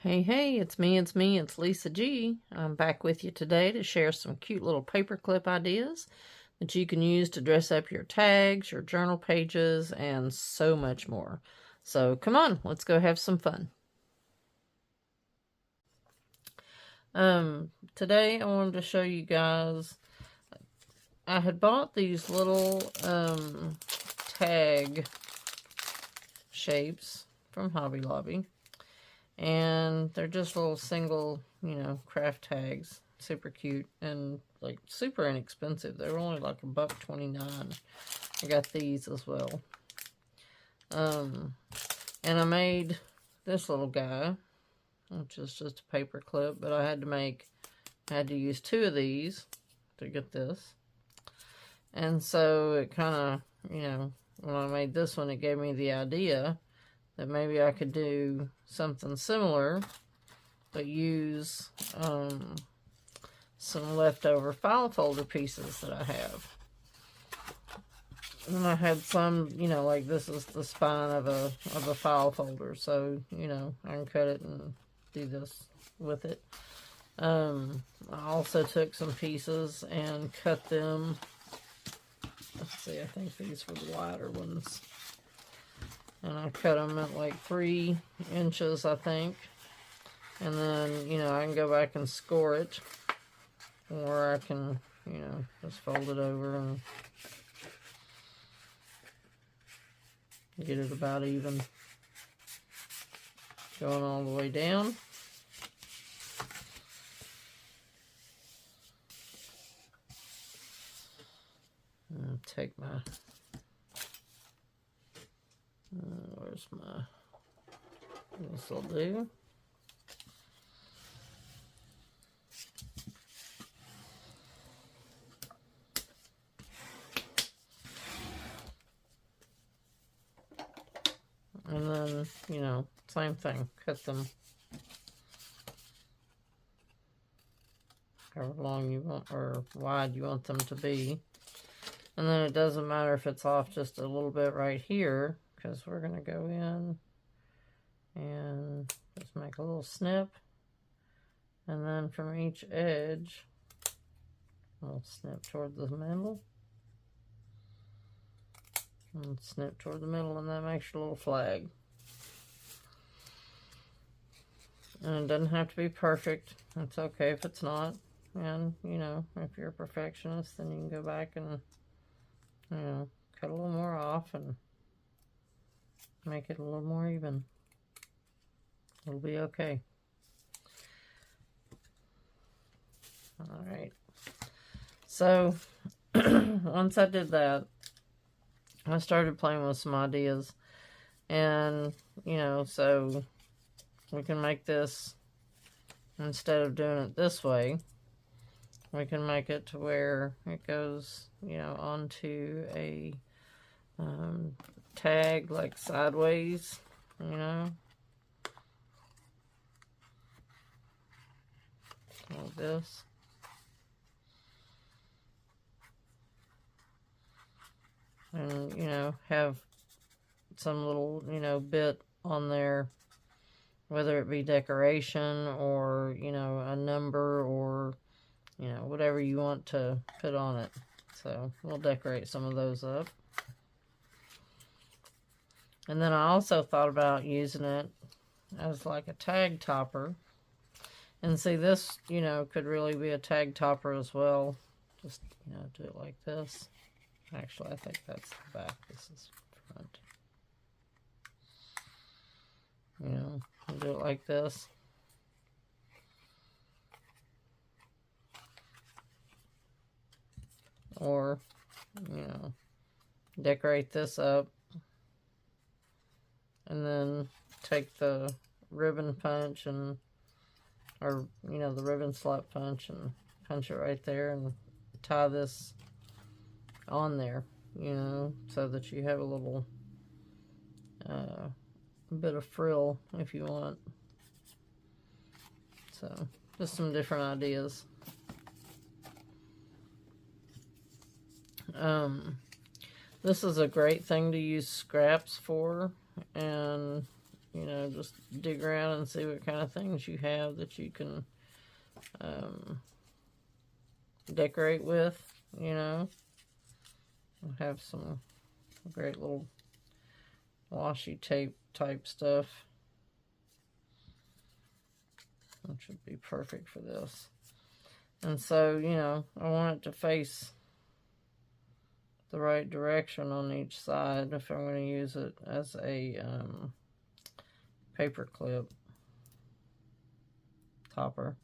Hey, it's me, it's Lisa G. I'm back with you today to share some cute little paperclip ideas that you can use to dress up your tags, your journal pages, and so much more. So come on, let's go have some fun. Today I wanted to show you guys, I had bought these little tag shapes from Hobby Lobby. And they're just little single, craft tags. Super cute and like super inexpensive. They were only like $1.29. I got these as well. And I made this little guy, which is just a paper clip, but I had to use two of these to get this. And so it kind of, when I made this one, it gave me the idea that maybe I could do something similar, but use some leftover file folder pieces that I have. And I had some, like this is the spine of a file folder, so, I can cut it and do this with it. I also took some pieces and cut them. Let's see, I think these were the wider ones. And I cut them at like 3 inches, I think. And then, I can go back and score it. Or I can, just fold it over and get it about even. Going all the way down. And take my... where's my... This will do. And then, same thing. Cut them however long you want, or wide you want them to be. And then it doesn't matter if it's off just a little bit right here, because we're going to go in and just make a little snip. And then from each edge, we'll snip toward the middle. And snip toward the middle, and that makes your little flag. And it doesn't have to be perfect. It's okay if it's not. And, if you're a perfectionist, then you can go back and, cut a little more off and make it a little more even. It'll be okay. Alright. So, once I did that, I started playing with some ideas. And, so we can make this, instead of doing it this way, we can make it to where it goes, onto a tag, like sideways, like this. And, have some little, bit on there, whether it be decoration or, a number or, whatever you want to put on it. So we'll decorate some of those up. And then I also thought about using it as like a tag topper. And see, this, could really be a tag topper as well. Just, do it like this. Actually, I think that's the back. This is front. Do it like this. Or, decorate this up. And then take the ribbon punch or, the ribbon slot punch and punch it right there and tie this on there, so that you have a little bit of frill if you want. So, just some different ideas. This is a great thing to use scraps for, and you know, just dig around and see what kind of things you have that you can decorate with, you know. I have some great little washi tape type stuff, which would be perfect for this. And so, you know, I want it to face the right direction on each side if I'm going to use it as a paper clip topper.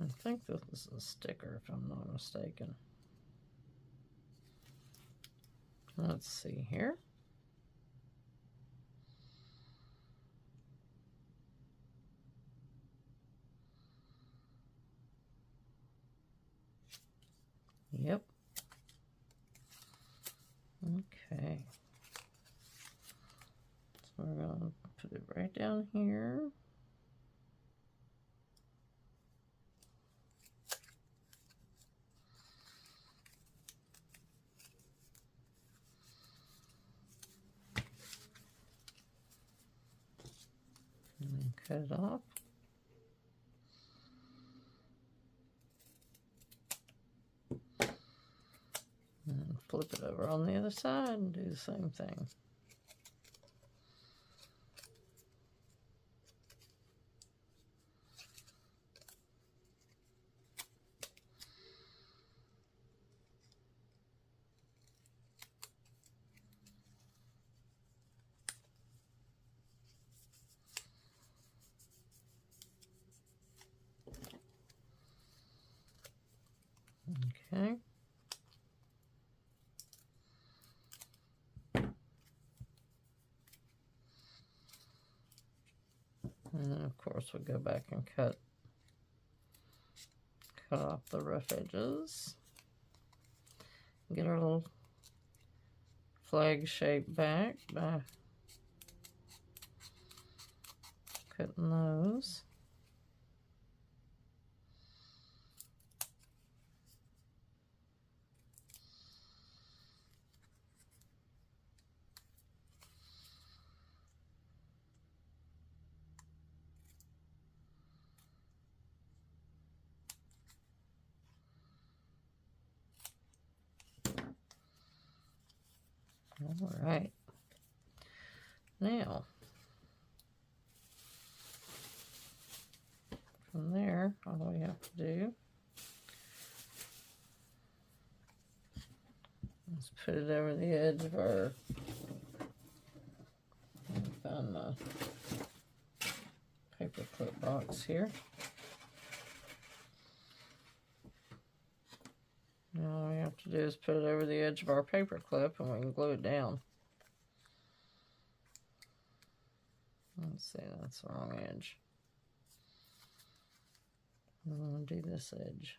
I think this is a sticker, if I'm not mistaken. Let's see here. Yep. Okay. So we're going to put it right down here. And then cut it off. And flip it over on the other side and do the same thing. Okay. And then, of course, we'll go back and cut off the rough edges. Get our little flag shape back by cutting those. All right. Now, from there, all we have to do is put it over the edge of our, find my paper clip box here. Now all we have to do is put it over the edge of our paper clip and we can glue it down. Let's see, that's the wrong edge. I'm going to do this edge.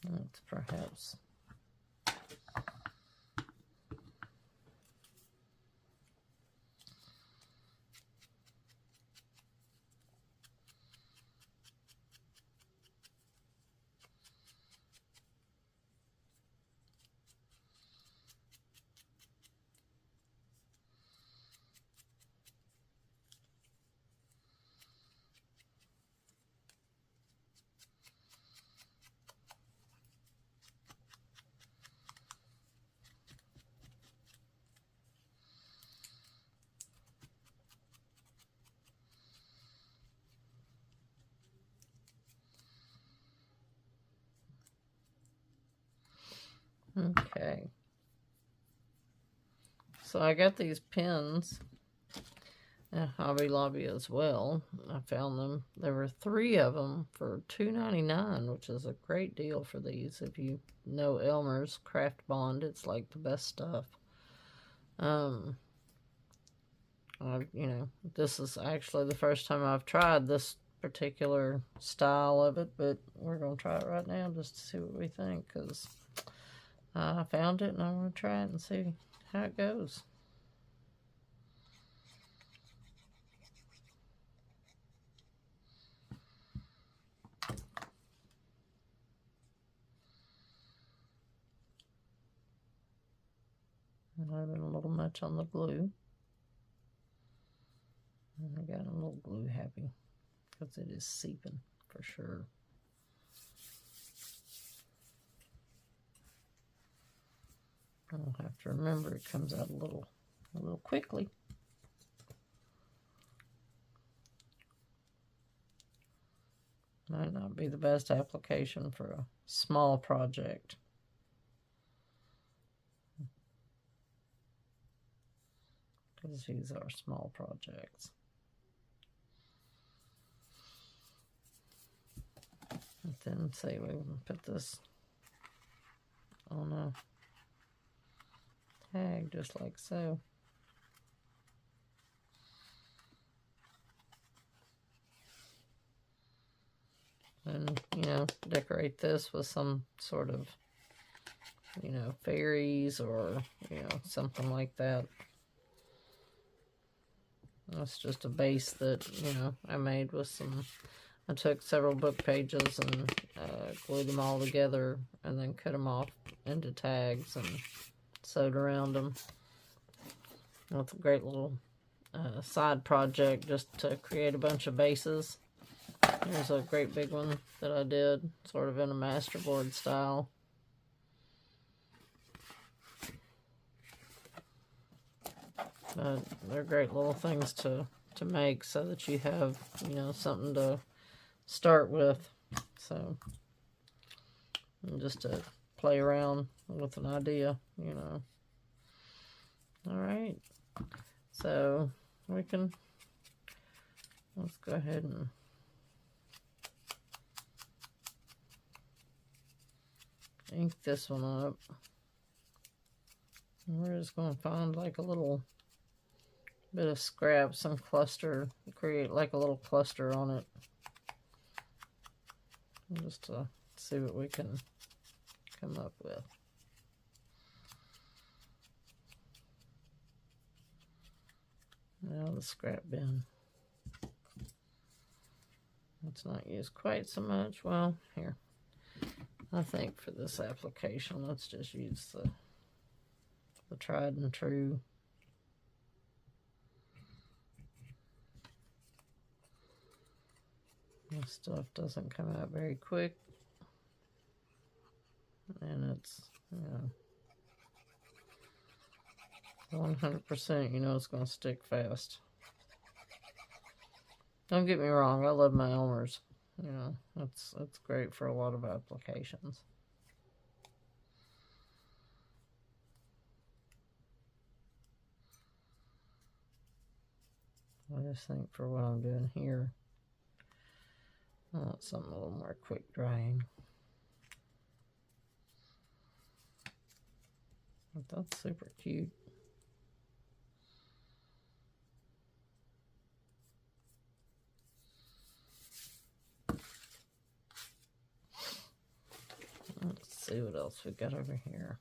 That's perhaps okay. So I got these pins at Hobby Lobby as well. I found them. There were 3 of them for $2.99, which is a great deal for these. If you know Elmer's Craft Bond, it's like the best stuff. You know, this is actually the first time I've tried this particular style of it, but we're going to try it right now just to see what we think, because I found it and I want to try it and see how it goes. Might have been a little much on the glue. And I got a little glue happy because it is seeping for sure. I'll have to remember it comes out a little quickly. Might not be the best application for a small project. Because these are small projects. And then say we can put this on a tag just like so. And, you know, decorate this with some sort of, you know, fairies or, you know, something like that. That's just a base that, you know, I made with some, I took several book pages and glued them all together and then cut them off into tags and sewed around them. That's a great little side project just to create a bunch of bases. Here's a great big one that I did, sort of in a masterboard style. But they're great little things to make so that you have, you know, something to start with. So, and just to play around with an idea, you know. Alright, so we can, let's go ahead and ink this one up. And we're just going to find like a little bit of scrap, some cluster, create like a little cluster on it. Just to see what we can come up with. Now the scrap bin. It's not used quite so much. Well, here. I think for this application, let's just use the tried and true. This stuff doesn't come out very quick. And it's, you know, 100%, you know it's going to stick fast. Don't get me wrong, I love my Elmers. You know, it's great for a lot of applications. I just think for what I'm doing here, I want something a little more quick drying. But that's super cute. Let's see what else we got over here.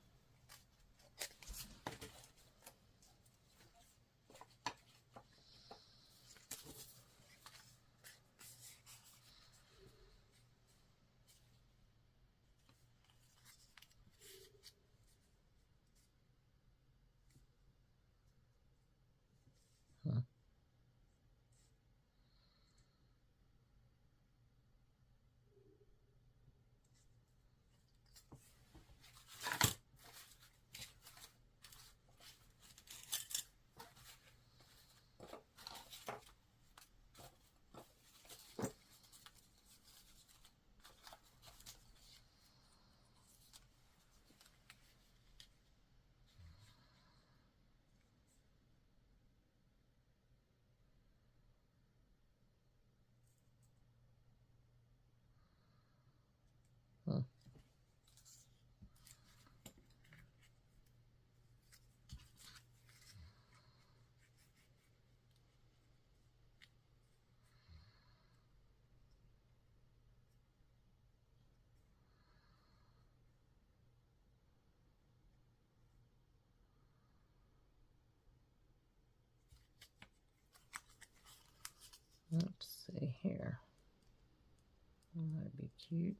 Let's see here. That might be cute.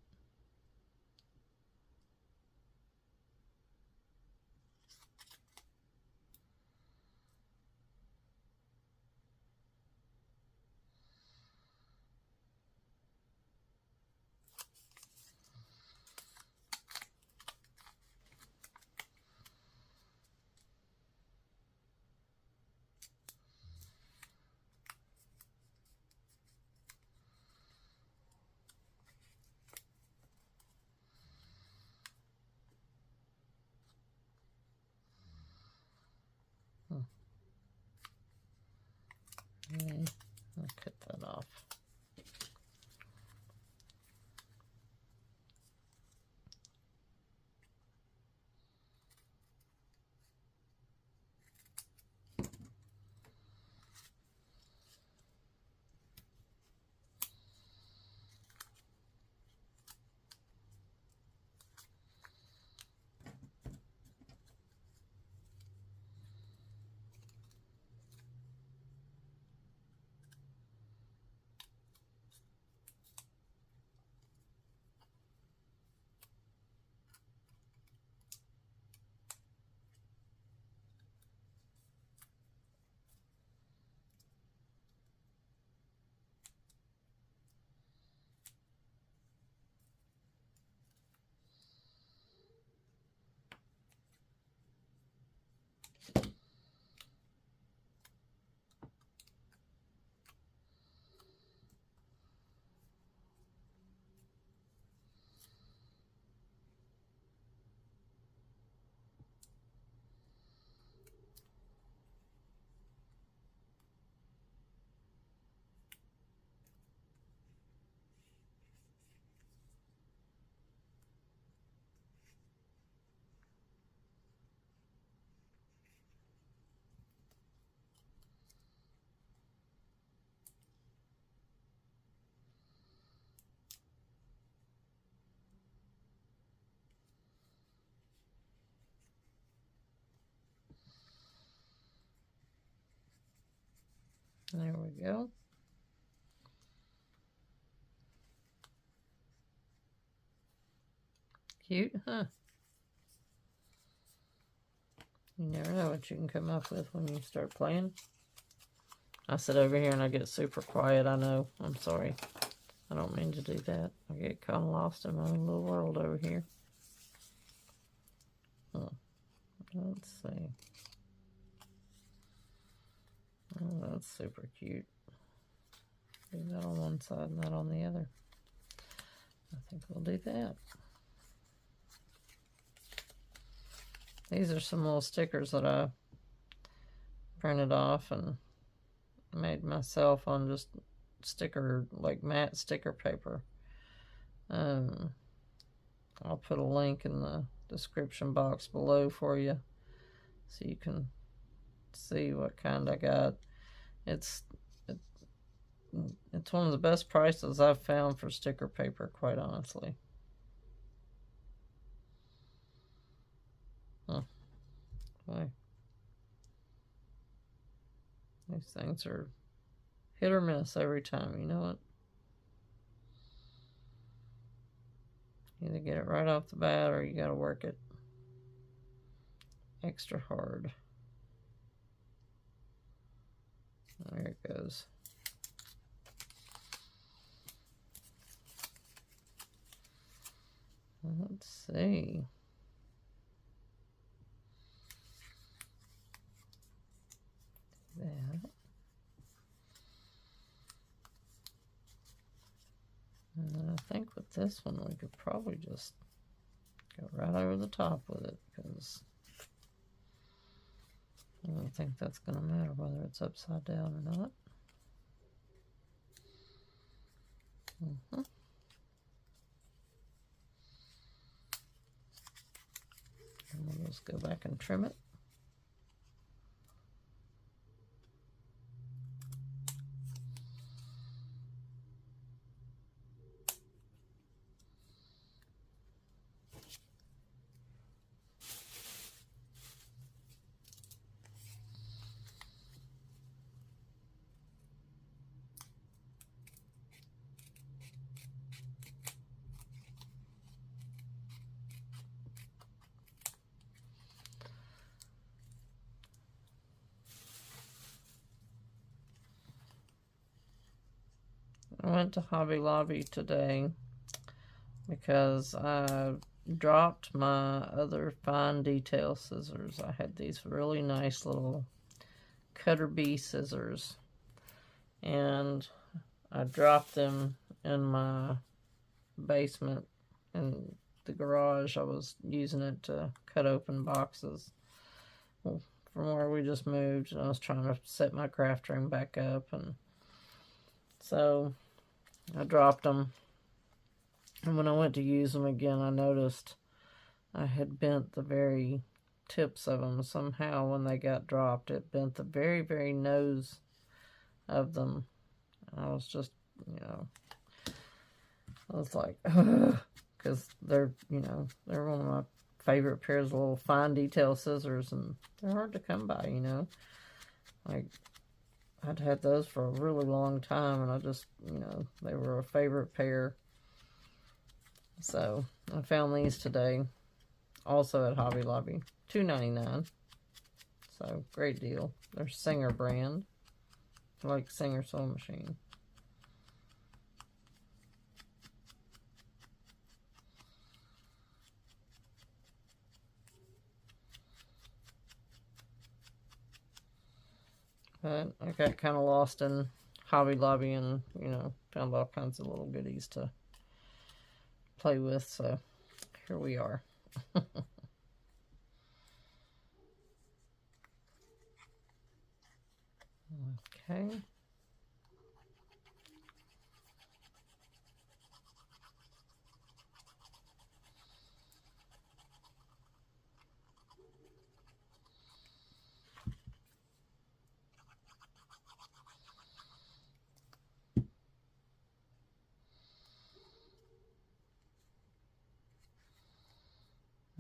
There we go. Cute, huh? You never know what you can come up with when you start playing. I sit over here and I get super quiet. I know. I'm sorry. I don't mean to do that. I get kind of lost in my own little world over here. Oh, let's see. Oh, that's super cute. Do that on one side and that on the other. I think we'll do that. These are some little stickers that I printed off and made myself on just sticker, like matte sticker paper. I'll put a link in the description box below for you so you can see what kind I got. It's one of the best prices I've found for sticker paper, quite honestly. Boy. These things are hit or miss every time, you know what? Either get it right off the bat or you gotta work it extra hard. There it goes. Let's see. That. And I think with this one we could probably just go right over the top with it, because I don't think that's going to matter whether it's upside down or not. And we'll just go back and trim it. I went to Hobby Lobby today because I dropped my other fine detail scissors. I had these really nice little cutter bee scissors, and I dropped them in my basement in the garage. I was using it to cut open boxes from where we just moved, and I was trying to set my craft room back up, and so I dropped them. And when I went to use them again, I noticed I had bent the very tips of them. Somehow when they got dropped, it bent the very, very nose of them. I was just, you know, I was like, because they're, you know, they're one of my favorite pairs of little fine detail scissors, and they're hard to come by, you know. Like, I'd had those for a really long time, and I just, you know, they were a favorite pair. So I found these today, also at Hobby Lobby, $2.99. So great deal. They're Singer brand, like Singer sewing machine. But I got kind of lost in Hobby Lobby and, you know, found all kinds of little goodies to play with, so here we are. Okay.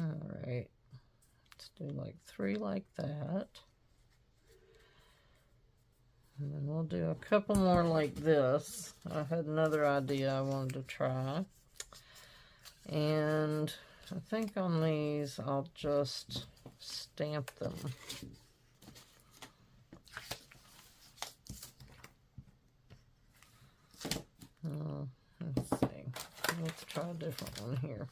Alright, let's do like 3 like that. And then we'll do a couple more like this. I had another idea I wanted to try. And I think on these I'll just stamp them. Let's see. Let's try a different one here.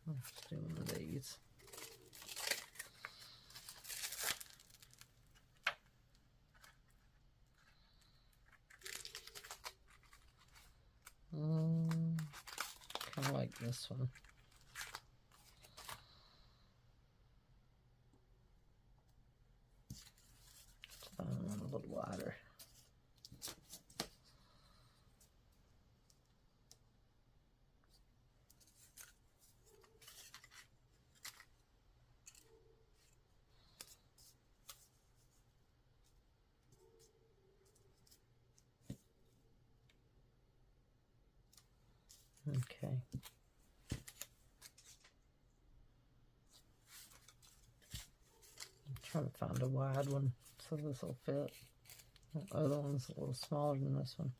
Let's do one of these. Kind of like this one. Let's find one a little wider. Okay. I'm trying to find a wide one so this will fit. The other one's a little smaller than this one.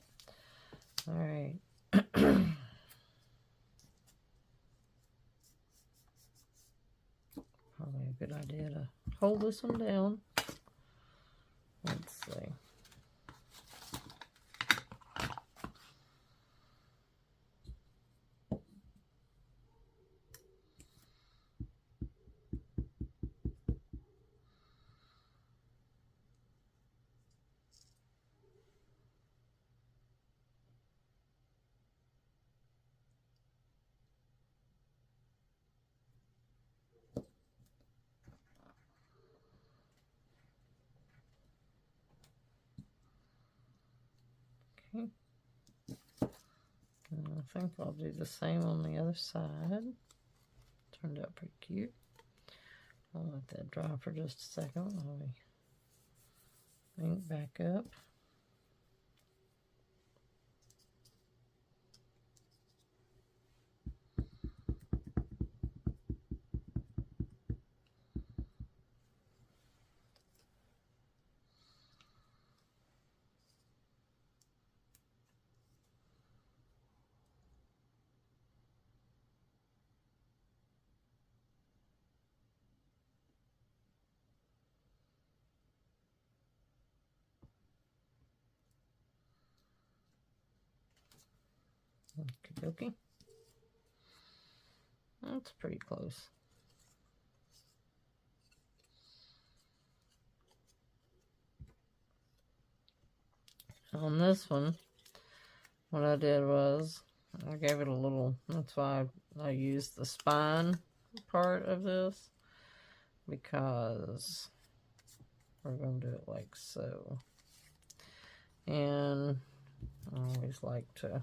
All right. Probably a good idea to hold this one down. Let's see. Okay. And I think I'll do the same on the other side. Turned out pretty cute. I'll let that dry for just a second while we ink back up. Okie dokie. That's pretty close. On this one, what I did was I gave it a little, that's why I used the spine part of this, because we're going to do it like so. And I always like to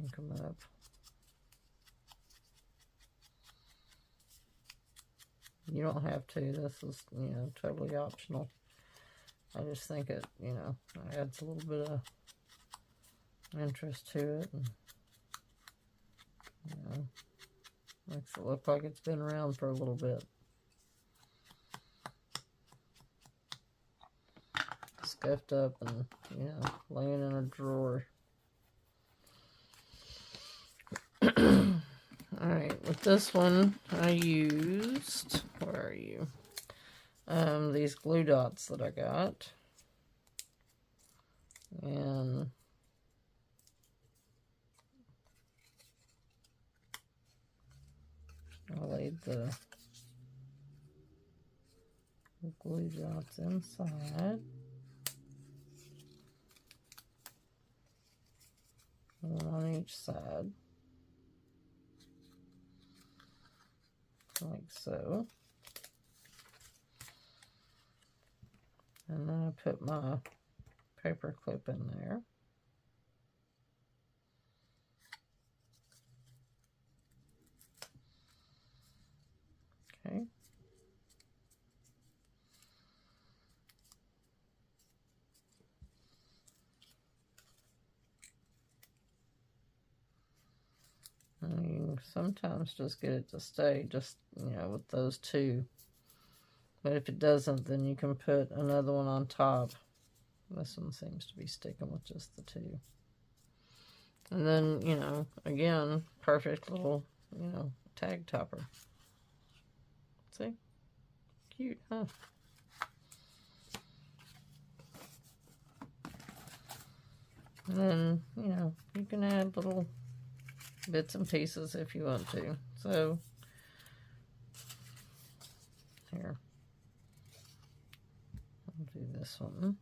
ink them up. You don't have to. This is, you know, totally optional. I just think it, you know, adds a little bit of interest to it. And, you know, makes it look like it's been around for a little bit. Scuffed up and, you know, laying in a drawer. Alright, with this one, I used, where are you? These glue dots that I got. And I laid the glue dots inside. One on each side. Like so. And then I put my paper clip in there. Okay. can sometimes just get it to stay just, you know, with those two. But if it doesn't, then you can put another one on top. This one seems to be sticking with just the two. And then, you know, again, perfect little, you know, tag topper. See? Cute, huh? And then, you know, you can add little bits and pieces if you want to. So, here. I'll do this one.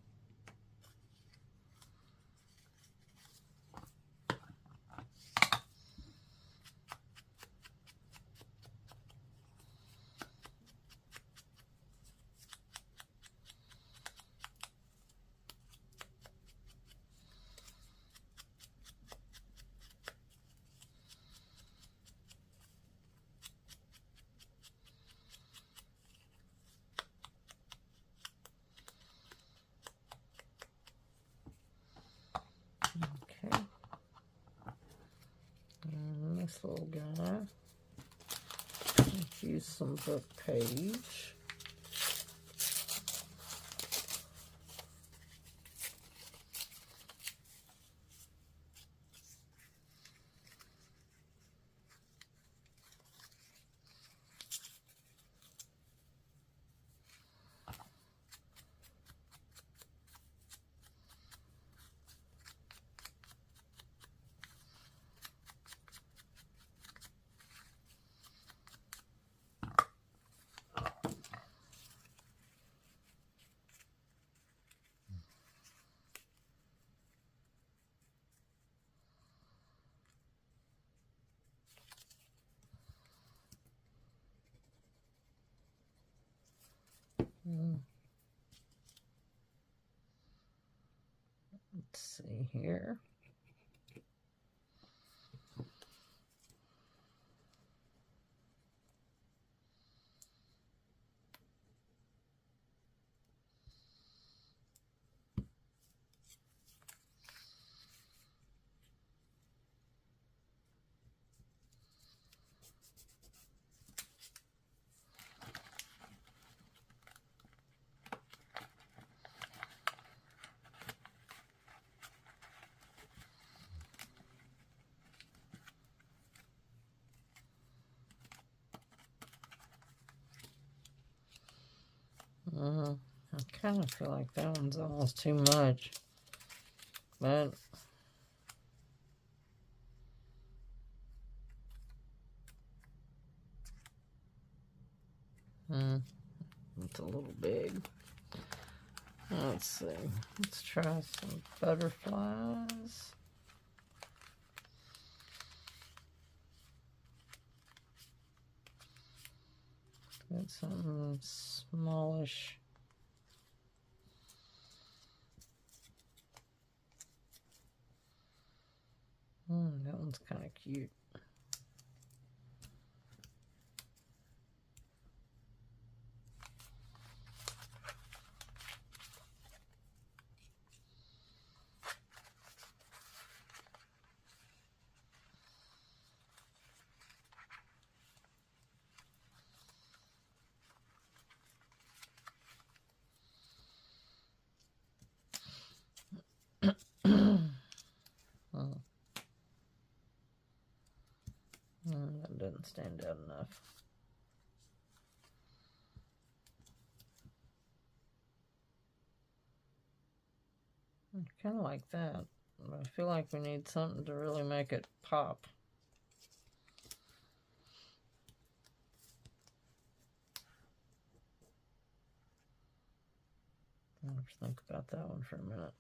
This little guy. Let's use some book page. Let's see here. I kind of feel like that one's almost too much, but it's a little big. Let's see. Let's try some butterflies. Get something smallish. That one's kind of cute. That doesn't stand out enough. I kind of like that, but I feel like we need something to really make it pop. I'll have to think about that one for a minute.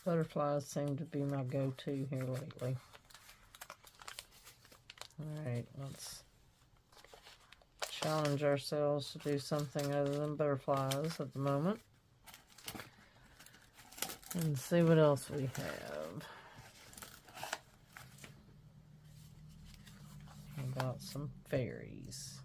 Butterflies seem to be my go-to here lately. Alright, let's challenge ourselves to do something other than butterflies at the moment. And see what else we have. How about some fairies?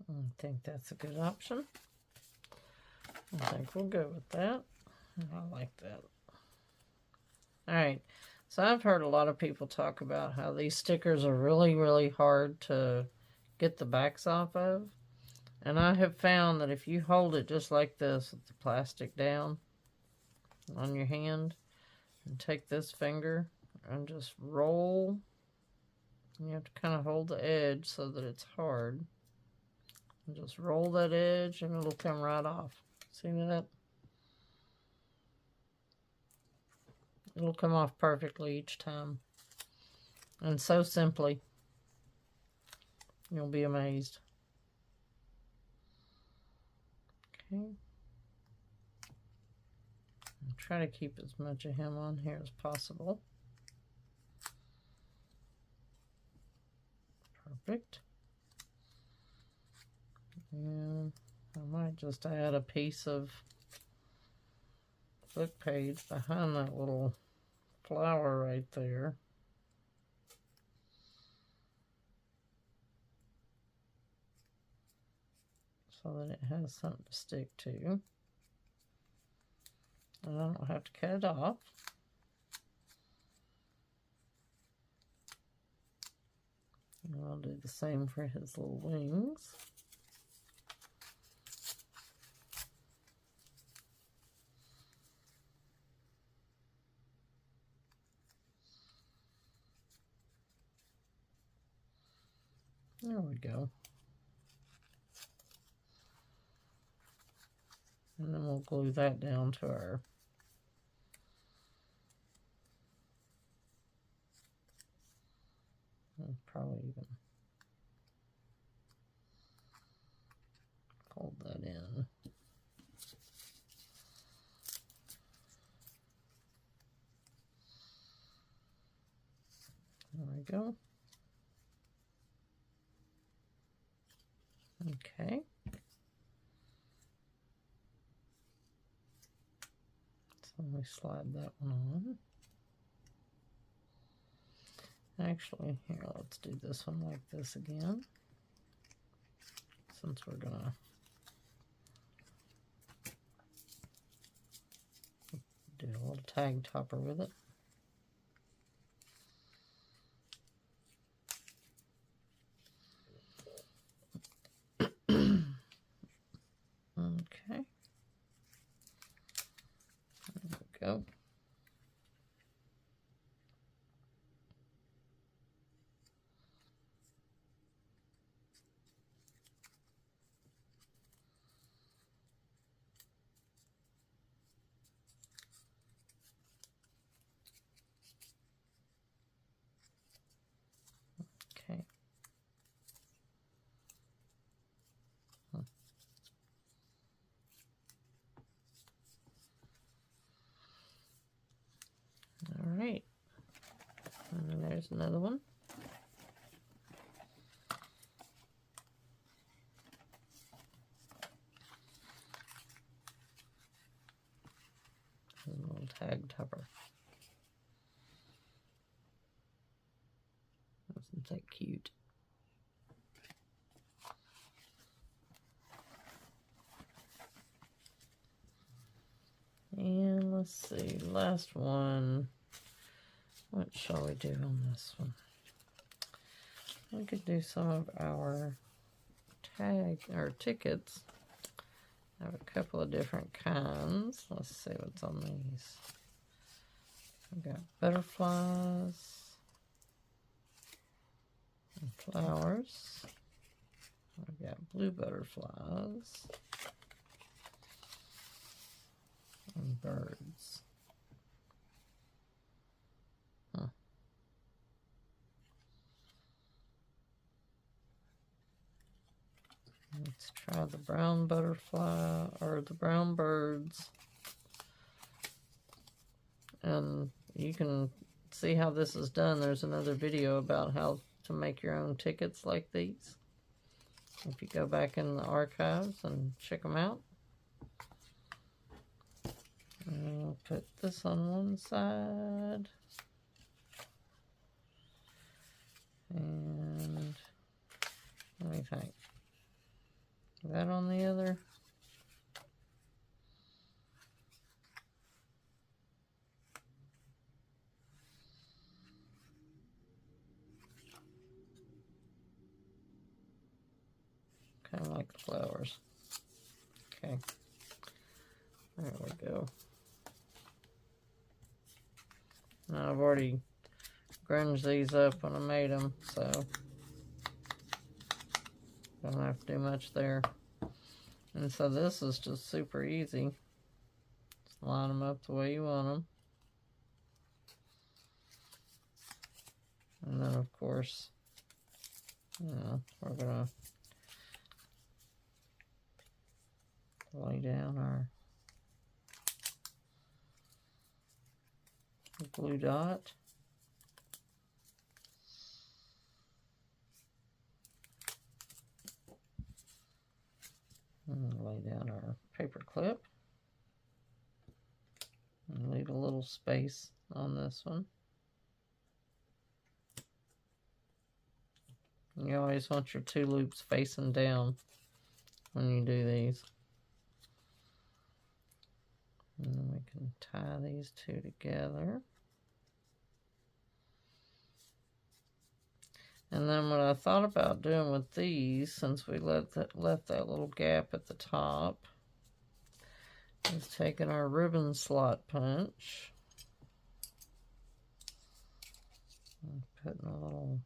I think that's a good option. I think we'll go with that. I like that. Alright, so I've heard a lot of people talk about how these stickers are really, really hard to get the backs off of. And I have found that if you hold it just like this with the plastic down on your hand and take this finger and just roll, you have to kind of hold the edge so that it's hard. And just roll that edge and it'll come right off. See that? It'll come off perfectly each time. And so simply. You'll be amazed. Okay. I'll try to keep as much of him on here as possible. Perfect. And I might just add a piece of book page behind that little flower right there. So that it has something to stick to. And I don't have to cut it off. And I'll do the same for his little wings. There we go. And then we'll glue that down to our probably even fold that in. There we go. Okay. So we slide that one on. Actually, here, let's do this one like this again. Since we're gonna do a little tag topper with it. Okay. There we go. Okay. All right. And then there's another one. A little tag topper. Isn't that cute? And let's see, last one. What shall we do on this one? we could do some of our tickets. I have a couple of different kinds. Let's see what's on these. I've got butterflies and flowers. I've got blue butterflies and birds. Let's try the brown butterfly, or the brown birds. And you can see how this is done. There's another video about how to make your own tickets like these. If you go back in the archives and check them out. And I'll put this on one side. And what do you think? That on the other. Kind of like the flowers. Okay. There we go. Now I've already grunged these up when I made them, so don't have to do much there. And so this is just super easy. Just line them up the way you want them. And then of course, we're gonna lay down our blue dot. And lay down our paper clip. And leave a little space on this one. You always want your two loops facing down when you do these. And then we can tie these two together. And then what I thought about doing with these, since we left that little gap at the top, is taking our ribbon slot punch and putting a little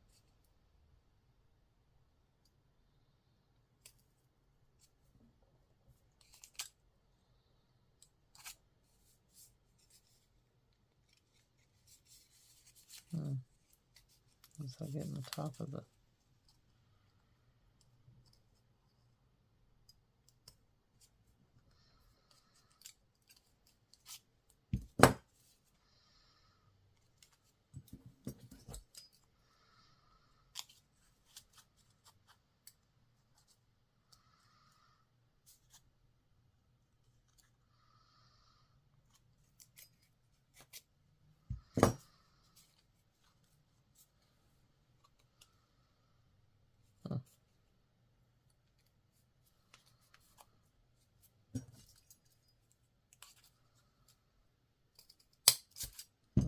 as I get in the top of the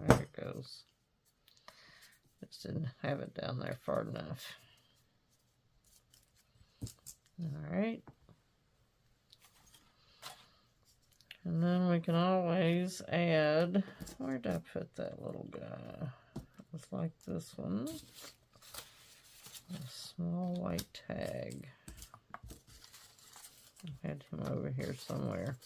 there it goes. Just didn't have it down there far enough. Alright. And then we can always add, where did I put that little guy? It was like this one. A small white tag. I had him over here somewhere.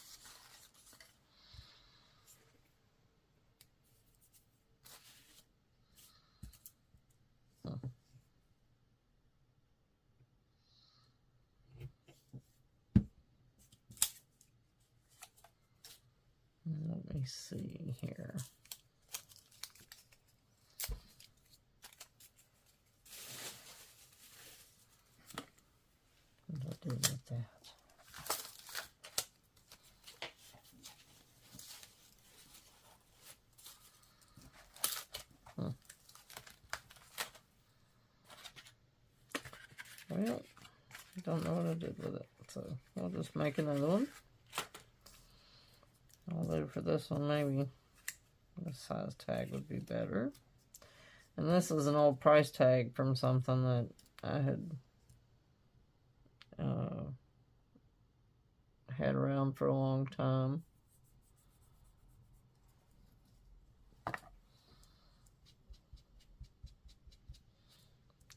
Let me see here. What do I do with that? Well, I don't know what I did with it, so I'll just make another one. Although for this one, maybe the size tag would be better. And this is an old price tag from something that I had around for a long time.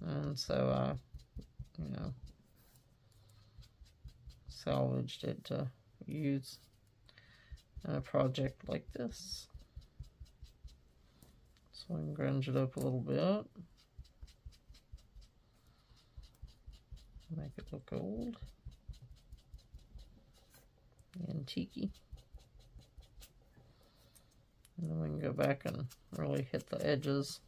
And so I, you know, salvaged it to use in a project like this. So I can grunge it up a little bit. Make it look old. Antique-y. And then we can go back and really hit the edges.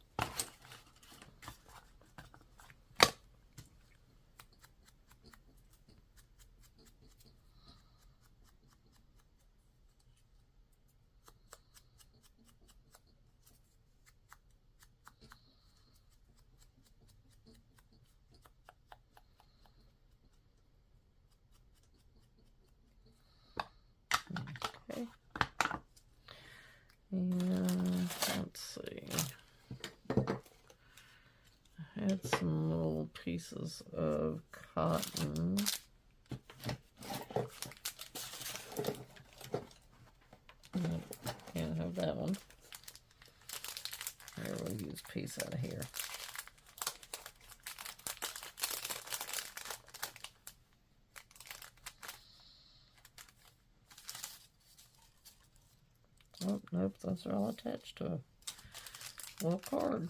Okay. And let's see. I had some little pieces of cotton. Can't have that one. Here, we'll use a piece out of here. Oh, nope, those are all attached to a little card.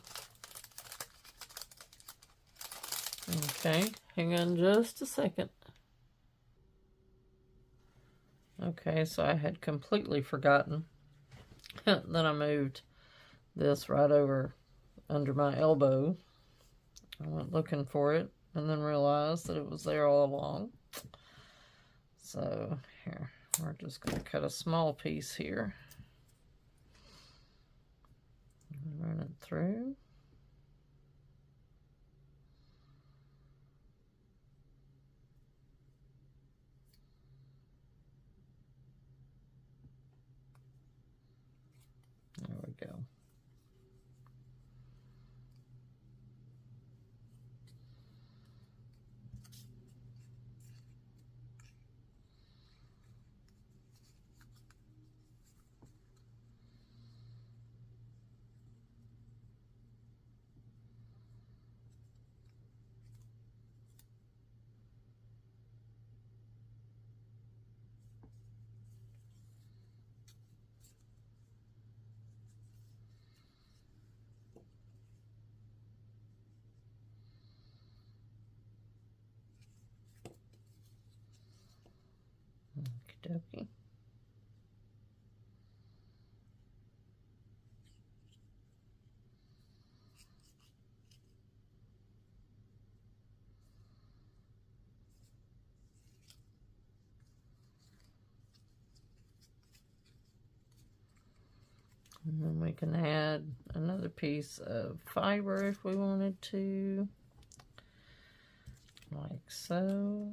Okay, hang on just a second. Okay, so I had completely forgotten. Then I moved this right over under my elbow. I went looking for it and then realized that it was there all along. So here, we're just going to cut a small piece here. Run it through. There we go. Okey-dokey. And then we can add another piece of fiber if we wanted to, like so.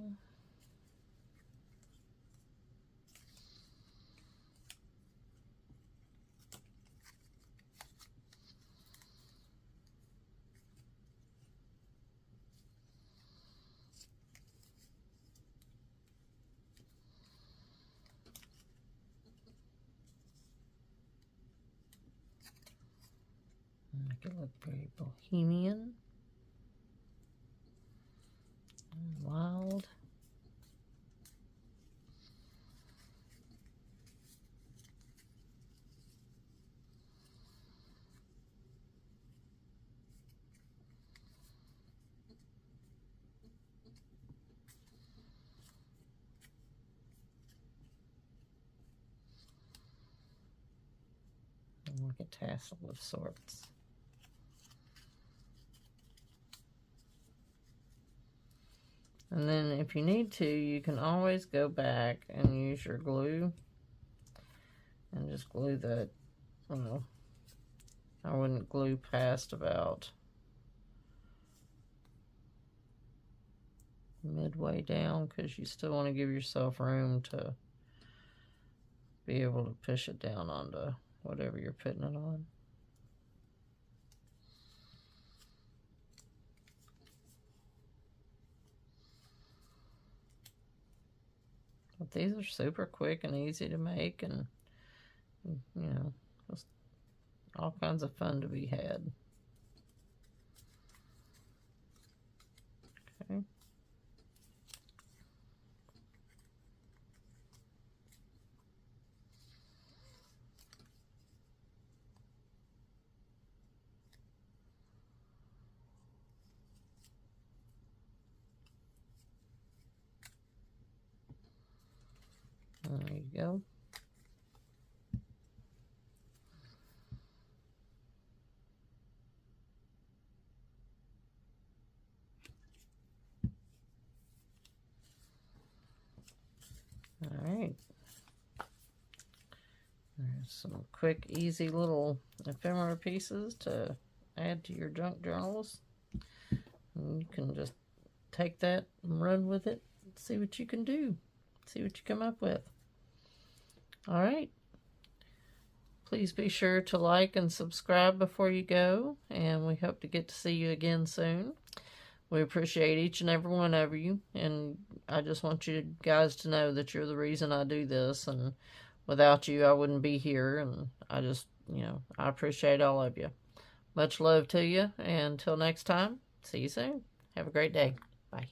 Make it look very bohemian and wild. And like a tassel of sorts. And then if you need to, you can always go back and use your glue and just glue that, well, I wouldn't glue past about midway down because you still want to give yourself room to be able to push it down onto whatever you're putting it on. But these are super quick and easy to make, and, you know, just all kinds of fun to be had. Okay. There you go. All right. There's some quick, easy little ephemera pieces to add to your junk journals. And you can just take that and run with it, see what you can do, see what you come up with. All right. Please be sure to like and subscribe before you go, and we hope to get to see you again soon. We appreciate each and every one of you, and I just want you guys to know that you're the reason I do this, and without you, I wouldn't be here, and I just, you know, I appreciate all of you. Much love to you, and until next time, see you soon. Have a great day. Bye.